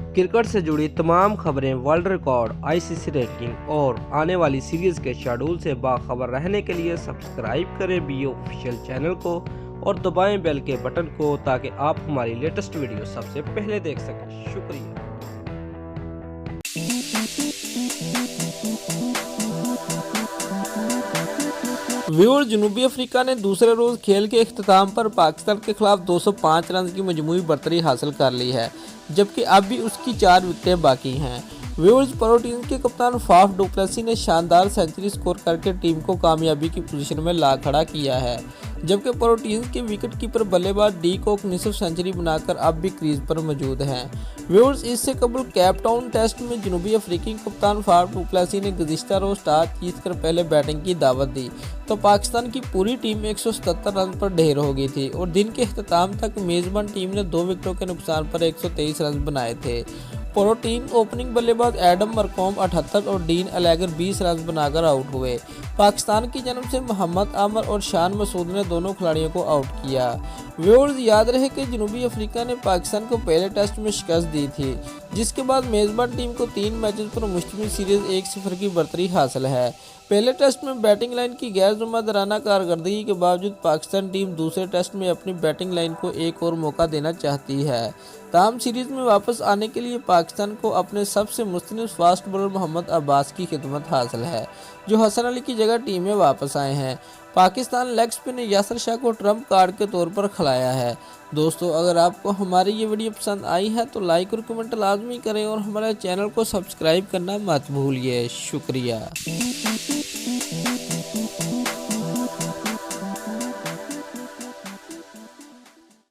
Cricket से जुड़ी तमाम खबरें, वर्ल्ड रिकॉर्ड, आईसीसी रैंकिंग और आने वाली सीरीज के शेड्यूल से बाखबर रहने के लिए सब्सक्राइब करें बी ऑफिशियल चैनल को और दबाएं बेल के बटन को ताकि आप हमारी लेटेस्ट वीडियो सबसे पहले देख सकें। शुक्रिया। व्यूअर, जनूबी अफ्रीका ने दूसरे रोज खेल के इख्तिताम पर पाकिस्तान के खिलाफ 205 रन की मजमूई बढ़तरी हासिल कर ली है, जबकि अब भी उसकी 4 विकेटें बाकी हैं। व्यूअर्स, प्रोटीन के कप्तान फाफ डु प्लेसी ने शानदार सेंचुरी स्कोर करके टीम को कामयाबी की पोजीशन में ला खड़ा किया है, जबकि प्रोटीन के विकेट कीपर बल्लेबाज डी कॉक निसफ सेंचुरी बनाकर अब भी क्रीज पर मौजूद हैं। व्यूअर्स, इससे कबल कैप टाउन टेस्ट में जनूबी अफ्रीकी कप्तान फाफ डु प्लेसी ने गुज़िश्ता रोज टॉस जीतकर पहले बैटिंग की दावत दी तो पाकिस्तान की पूरी टीम 177 रन पर ढेर हो गई थी और दिन के अख्ताम तक मेजबान टीम ने 2 विकेटों के नुकसान पर 123 रन बनाए थे। प्रोटीन ओपनिंग बल्लेबाज एडम मरकॉम 78 और डीन अलेगर 20 रन बनाकर आउट हुए। पाकिस्तान की जानब से मोहम्मद आमर और शान मसूद ने दोनों खिलाड़ियों को आउट किया। व्यूअर्स, याद रहे कि जनूबी अफ्रीका ने पाकिस्तान को पहले टेस्ट में शिकस्त दी थी, जिसके बाद मेज़बान टीम को 3 मैचेस पर मुश्तमिल सीरीज 1-0 की बढ़तरी हासिल है। पहले टेस्ट में बैटिंग लाइन की गैर जुम्मेदाराना कारकर्दगी के बावजूद पाकिस्तान टीम दूसरे टेस्ट में अपनी बैटिंग लाइन को एक और मौका देना चाहती है। ताहम सीरीज में वापस आने के लिए पाकिस्तान को अपने सबसे मुस्तनिद फास्ट बॉलर मोहम्मद अब्बास की खिदमत हासिल है, जो हसन अली की जगह टीम में वापस आए हैं। पाकिस्तान लेग स्पिनर यासिर शाह को ट्रम्प कार्ड के तौर पर खिलाया है। दोस्तों, अगर आपको हमारी ये वीडियो पसंद आई है तो लाइक और कमेंट लाजमी करें और हमारे चैनल को सब्सक्राइब करना मत भूलिए। शुक्रिया।